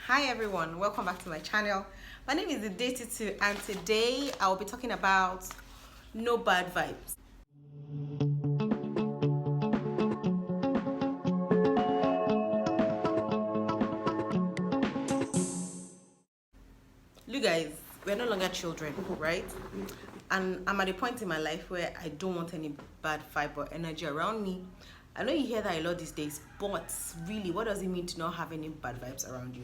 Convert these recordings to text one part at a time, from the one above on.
Hi everyone, welcome back to my channel. My name is Idetitu and today I will be talking about no bad vibes. Look guys, we're no longer children, right? And I'm at a point in my life where I don't want any bad vibe or energy around me. I know you hear that a lot these days, but really, what does it mean to not have any bad vibes around you?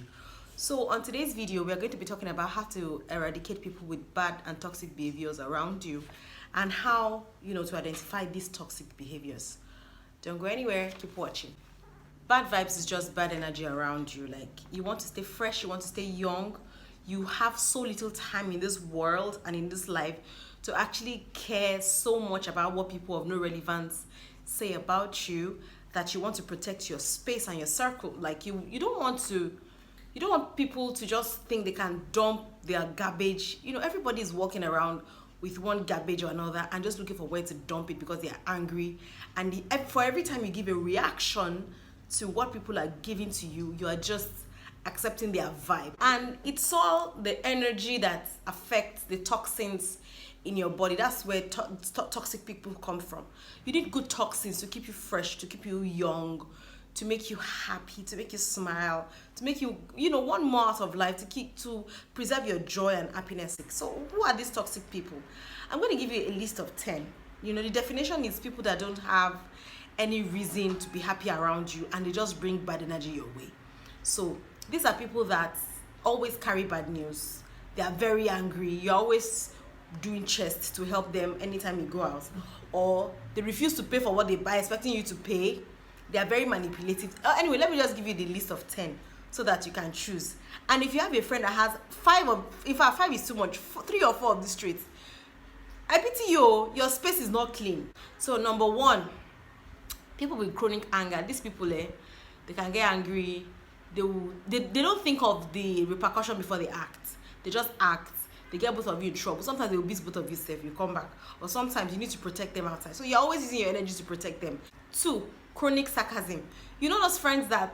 So on today's video, we're going to be talking about how to eradicate people with bad and toxic behaviors around you and how, to identify these toxic behaviors. Don't go anywhere, keep watching. Bad vibes is just bad energy around you. Like, you want to stay fresh, you want to stay young, you have so little time in this world and in this life to actually care so much about what people of no relevance say about you that you want to protect your space and your circle. Like, you don't want people to just think they can dump their garbage. Everybody's walking around with one garbage or another and just looking for where to dump it because they are angry. And for every time you give a reaction to what people are giving to you, you are just accepting their vibe. And it's all the energy that affects the toxins in your body. That's where toxic people come from. You need good toxins to keep you fresh, to keep you young, to make you happy, to make you smile, to make you, want more out of life, to preserve your joy and happiness. So who are these toxic people? I'm going to give you a list of 10. The definition is people that don't have any reason to be happy around you and they just bring bad energy your way. So these are people that always carry bad news. They are very angry. You're always doing chest to help them anytime you go out. Or they refuse to pay for what they buy, expecting you to pay. They are very manipulative. Anyway, let me just give you the list of 10 so that you can choose. And if you have a friend that has 5 is too much, 3 or 4 of these traits, I pity you, your space is not clean. So number 1, people with chronic anger. These people, they can get angry. They don't think of the repercussion before they act. They just act. They get both of you in trouble. Sometimes they will beat both of you safe, you come back. Or sometimes you need to protect them outside. So you're always using your energy to protect them. 2, chronic sarcasm. Those friends that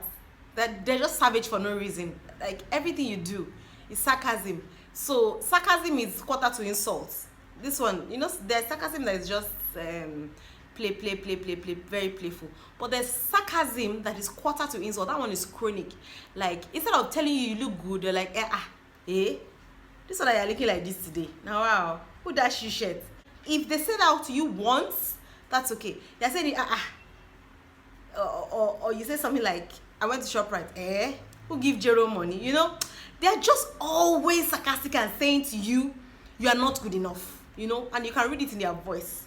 they're just savage for no reason. Like, everything you do is sarcasm. So sarcasm is quarter to insults. This one, there's sarcasm that is just play, very playful. But there's sarcasm that is quarter to insult. That one is chronic. Like, instead of telling you look good, they're like, this one that you're looking like this today. Now, wow, who does you shirt? If they say that out to you once, that's okay. They're saying or you say something like, I went to ShopRite. Who give Jero money? They're just always sarcastic and saying to you, you are not good enough. And you can read it in their voice.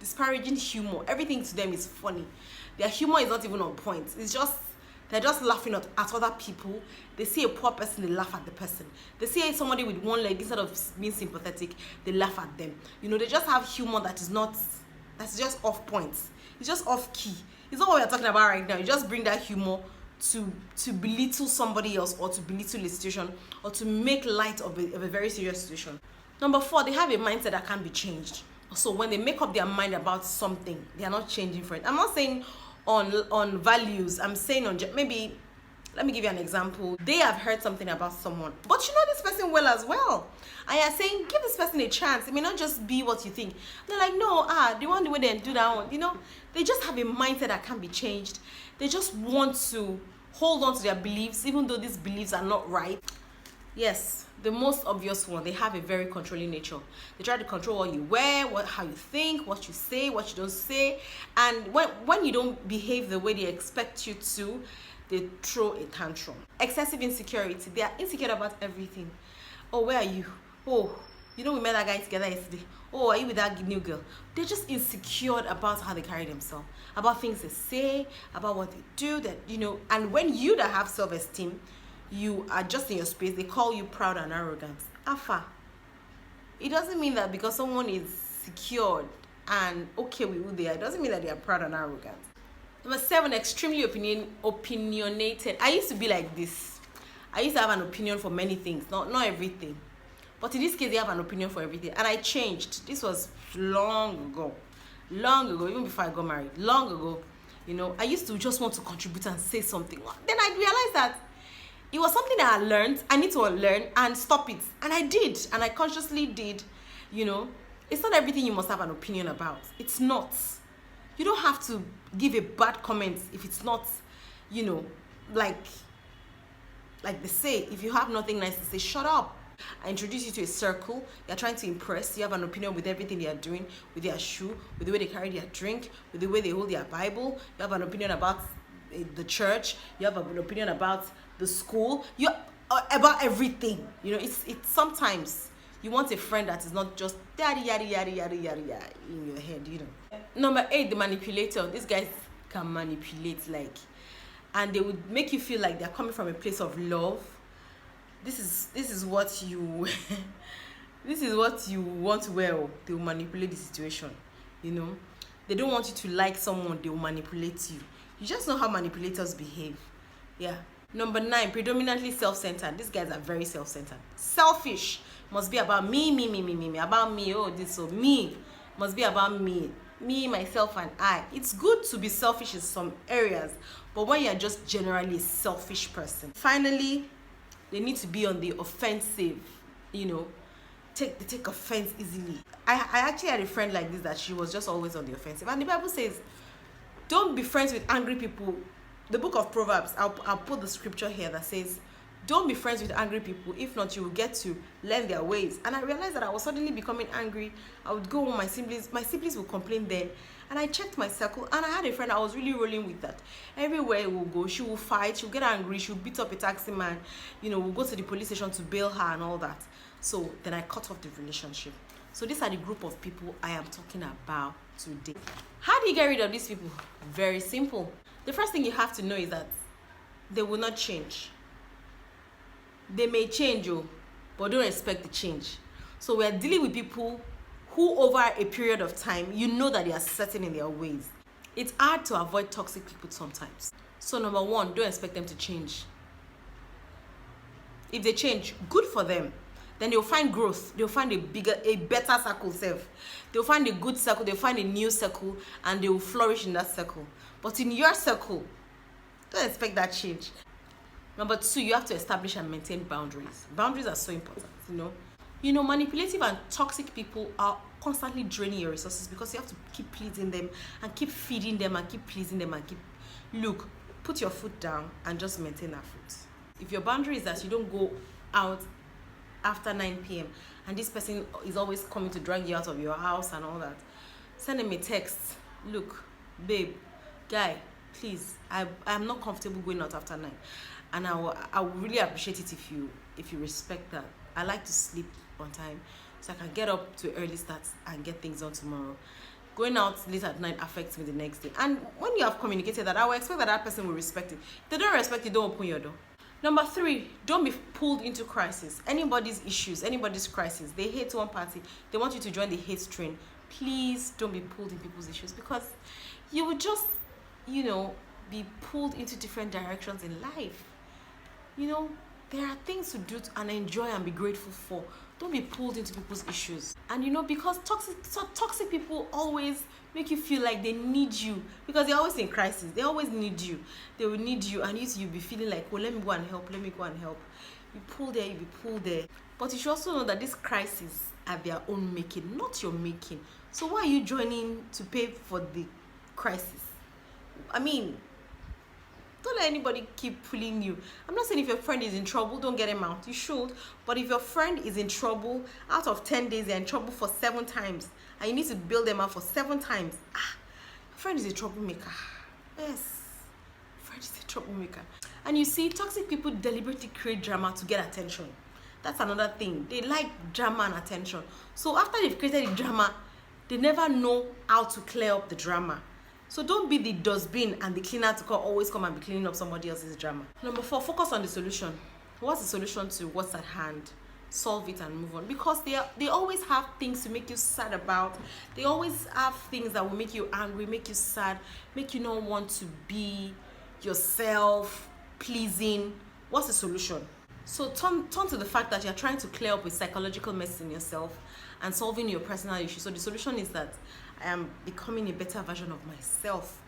Disparaging humor. Everything to them is funny. Their humor is not even on point. They're just laughing at other people. They see a poor person, they laugh at the person. They see somebody with one leg, instead of being sympathetic, they laugh at them. They just have humor that's just off point. It's just off key. It's not what we're talking about right now. You just bring that humor to belittle somebody else, or to belittle the situation, or to make light of a very serious situation. Number 4, they have a mindset that can't be changed. So when they make up their mind about something, they are not changing for it. I'm not saying on values. I'm saying on, maybe, let me give you an example. They have heard something about someone, but you know this person well as well. And you're saying, give this person a chance. It may not just be what you think. They're like, no, they want the way they do that one. They just have a mindset that can't be changed. They just want to hold on to their beliefs, even though these beliefs are not right. Yes, the most obvious one, they have a very controlling nature. They try to control what you wear, how you think, what you say, what you don't say. And when you don't behave the way they expect you to, they throw a tantrum. Excessive insecurity. They are insecure about everything. Oh, where are you? Oh, we met that guy together yesterday. Oh, are you with that new girl? They're just insecure about how they carry themselves, about things they say, about what they do. And when you that have self-esteem, you are just in your space, they call you proud and arrogant. Alpha. It doesn't mean that because someone is secured and okay with who they are, it doesn't mean that they are proud and arrogant. Number 7, extremely opinionated. I used to be like this. I used to have an opinion for many things, not everything. But in this case, they have an opinion for everything. And I changed. This was long ago, even before I got married, long ago. I used to just want to contribute and say something. Then I realized that It was something that I learned. I need to learn and stop it. And I did. And I consciously did. You know, it's not everything you must have an opinion about. It's not. You don't have to give a bad comment if it's not, you know, like they say, if you have nothing nice to say, shut up. I introduce you to a circle. You're trying to impress. You have an opinion with everything they are doing, with their shoe, with the way they carry their drink, with the way they hold their Bible. You have an opinion about the church. You have an opinion about the school. You about everything. You know, it's sometimes you want a friend that is not just yada yada yada yada yada yada in your head. You know. Number 8, the manipulator. These guys can manipulate, like, and they would make you feel like they're coming from a place of love. This is what you this is what you want. Well, they will manipulate the situation. You know, they don't want you to like someone. They will manipulate you. You just know how manipulators behave. Yeah. Number 9, predominantly self-centered. These guys are very self-centered. Selfish. Must be about me, about me. Oh, this, so me. Must be about me, myself, and I. It's good to be selfish in some areas, but when you're just generally a selfish person. Finally, they need to be on the offensive. You know, they take offense easily. I actually had a friend like this that she was just always on the offensive. And the Bible says, don't be friends with angry people. The book of Proverbs, I'll put the scripture here that says, don't be friends with angry people. If not, you will get to learn their ways. And I realized that I was suddenly becoming angry. I would go home, my siblings would complain then. And I checked my circle, and I had a friend I was really rolling with that. Everywhere we'll go, she will fight, she'll get angry, she'll beat up a taxi man. You know, we'll go to the police station to bail her and all that. So then I cut off the relationship. So these are the group of people I am talking about today. How do you get rid of these people? Very simple. The first thing you have to know is that they will not change. They may change, but don't expect the change. So we are dealing with people who over a period of time, you know that they are certain in their ways. It's hard to avoid toxic people sometimes. So number 1, don't expect them to change. If they change, good for them. Then they'll find growth. They'll find a better circle self. They'll find a good circle. They'll find a new circle, and they will flourish in that circle. But in your circle, don't expect that change. Number 2, you have to establish and maintain boundaries. Boundaries are so important, you know, manipulative and toxic people are constantly draining your resources because you have to keep pleasing them and keep feeding them and keep pleasing them and look, put your foot down and just maintain that foot. If your boundary is that you don't go out after 9 p.m. and this person is always coming to drag you out of your house and all that, send them a text. Look, babe, guy, please, I'm not comfortable going out after 9, and I would really appreciate it if you respect that. I like to sleep on time so I can get up to early starts and get things done tomorrow. Going out late at night affects me the next day. And when you have communicated that, I will expect that person will respect it. If they don't respect it, don't open your door. Number 3, don't be pulled into crisis. Anybody's issues, anybody's crisis. They hate one party. They want you to join the hate train. Please don't be pulled in people's issues, because you will just, be pulled into different directions in life. There are things to do and enjoy and be grateful for. Don't be pulled into people's issues. And because toxic people always make you feel like they need you, because they're always in crisis. They always need you. They will need you, and you'll be feeling like, well, let me go and help. You pull there, you be pulled there. But you should also know that these crises are their own making, not your making. So why are you joining to pay for the crisis? Don't let anybody keep pulling you. I'm not saying if your friend is in trouble, don't get him out. You should. But if your friend is in trouble, out of 10 days, they're in trouble for 7 times, and you need to bail them out for 7 times. Your friend is a troublemaker. Yes. Friend is a troublemaker. And you see, toxic people deliberately create drama to get attention. That's another thing. They like drama and attention. So after they've created the drama, they never know how to clear up the drama. So don't be the dustbin and the cleaner to always come and be cleaning up somebody else's drama. Number 4, focus on the solution. What's the solution to what's at hand? Solve it and move on. Because they always have things to make you sad about. They always have things that will make you angry, make you sad, make you not want to be yourself, pleasing. What's the solution? So turn to the fact that you're trying to clear up a psychological mess in yourself and solving your personal issue. So the solution is that I am becoming a better version of myself.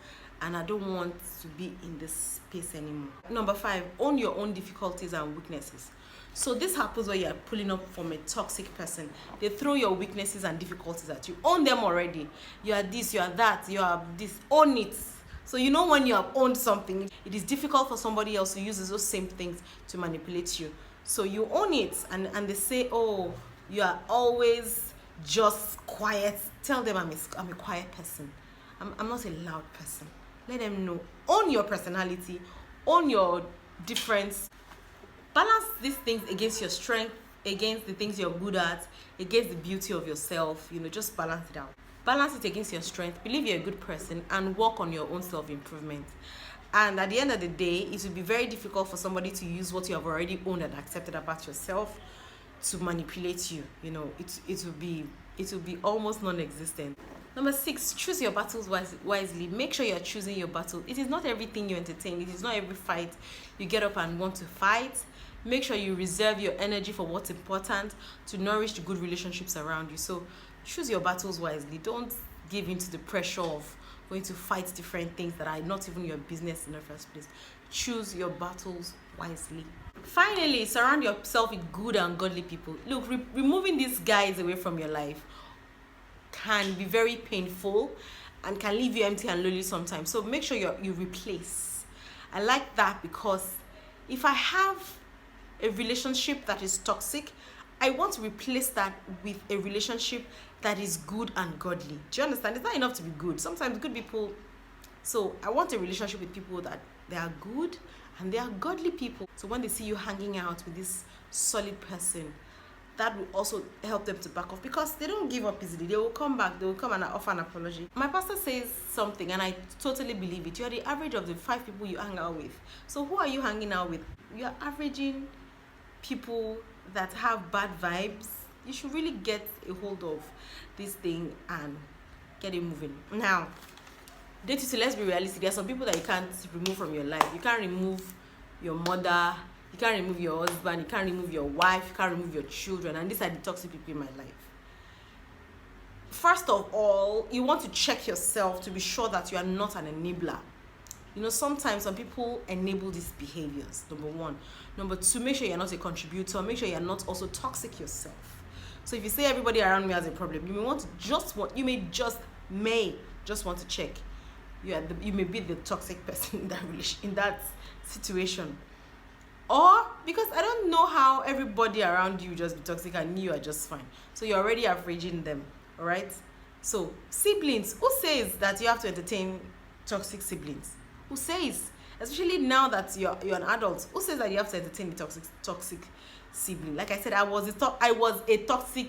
and I don't want to be in this space anymore. Number 5, own your own difficulties and weaknesses. So this happens when you're pulling up from a toxic person. They throw your weaknesses and difficulties at you. Own them already. You are this, you are that, you are this. Own it. So you know when you have owned something, it is difficult for somebody else to use those same things to manipulate you. So you own it, and they say, oh, you are always just quiet. Tell them I'm a quiet person. I'm not a loud person. Let them know. Own your personality. Own your difference. Balance these things against your strength, against the things you're good at, against the beauty of yourself. Just balance it out. Balance it against your strength. Believe you're a good person and work on your own self-improvement. And at the end of the day, it will be very difficult for somebody to use what you have already owned and accepted about yourself to manipulate you. It will be almost non-existent. Number 6, choose your battles wisely. Make sure you're choosing your battle. It is not everything you entertain. It is not every fight you get up and want to fight. Make sure you reserve your energy for what's important to nourish the good relationships around you. So choose your battles wisely. Don't give in to the pressure of going to fight different things that are not even your business in the first place. Choose your battles wisely. Finally, surround yourself with good and godly people. Look, removing these guys away from your life can be very painful and can leave you empty and lonely sometimes. So make sure you replace. I like that because if I have a relationship that is toxic, I want to replace that with a relationship that is good and godly. Do you understand? It's not enough to be good. Sometimes good people. So I want a relationship with people that they are good and they are godly people. So when they see you hanging out with this solid person, that will also help them to back off, because they don't give up easily. They will come back. They will come and offer an apology. My pastor says something and I totally believe it. You are the average of the 5 people you hang out with. So who are you hanging out with? You are averaging people that have bad vibes. You should really get a hold of this thing and get it moving. Now, let's be realistic. There are some people that you can't remove from your life. You can't remove your mother, you can't remove your husband, you can't remove your wife, you can't remove your children, and these are the toxic people in my life. First of all, you want to check yourself to be sure that you are not an enabler. Sometimes some people enable these behaviors, number 1. Number 2, make sure you're not a contributor. Make sure you're not also toxic yourself. So if you say everybody around me has a problem, you may just want to check. You may be the toxic person in that situation. Or because I don't know how everybody around you just be toxic and you are just fine. So you're already averaging them, all right? So siblings, who says that you have to entertain toxic siblings? Who says? Especially now that you're an adult, who says that you have to entertain the toxic sibling? Like I said, I was a toxic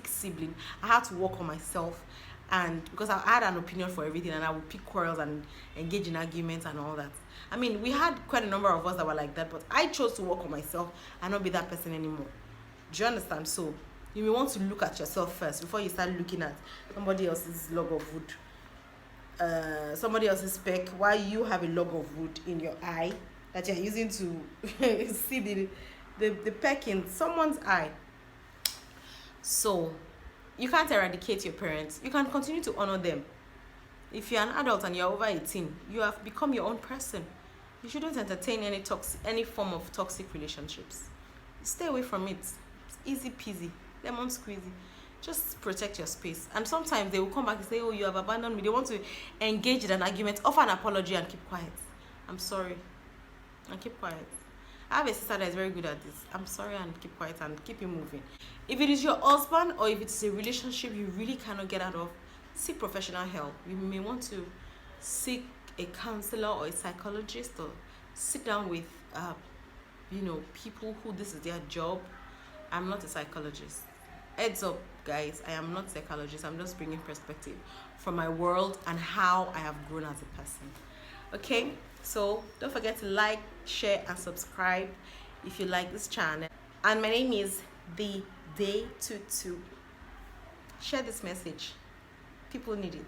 sibling. I had to work on myself, and because I had an opinion for everything, and I would pick quarrels and engage in arguments and all that. I mean, we had quite a number of us that were like that, but I chose to work on myself and not be that person anymore. Do you understand? So you may want to look at yourself first before you start looking at somebody else's log of wood, somebody else's speck, while you have a log of wood in your eye that you're using to see the peck in someone's eye. So you can't eradicate your parents. You can continue to honor them. If you're an adult and you're over 18, you have become your own person. You shouldn't entertain any form of toxic relationships. Stay away from it. It's easy peasy, lemon squeezy. Just protect your space. And sometimes they will come back and say, oh, you have abandoned me. They want to engage in an argument, offer an apology, and keep quiet. I'm sorry. And keep quiet. I have a sister that is very good at this. I'm sorry, and keep quiet and keep it moving. If it is your husband or if it's a relationship you really cannot get out of, seek professional help. You may want to seek a counselor or a psychologist, or sit down with people who this is their job. I'm not a psychologist. Heads up, guys, I am not a psychologist. I'm just bringing perspective from my world and how I have grown as a person. Okay, so don't forget to like, share, and subscribe if you like this channel. And my name is The Day Tutu. Share this message. People need it.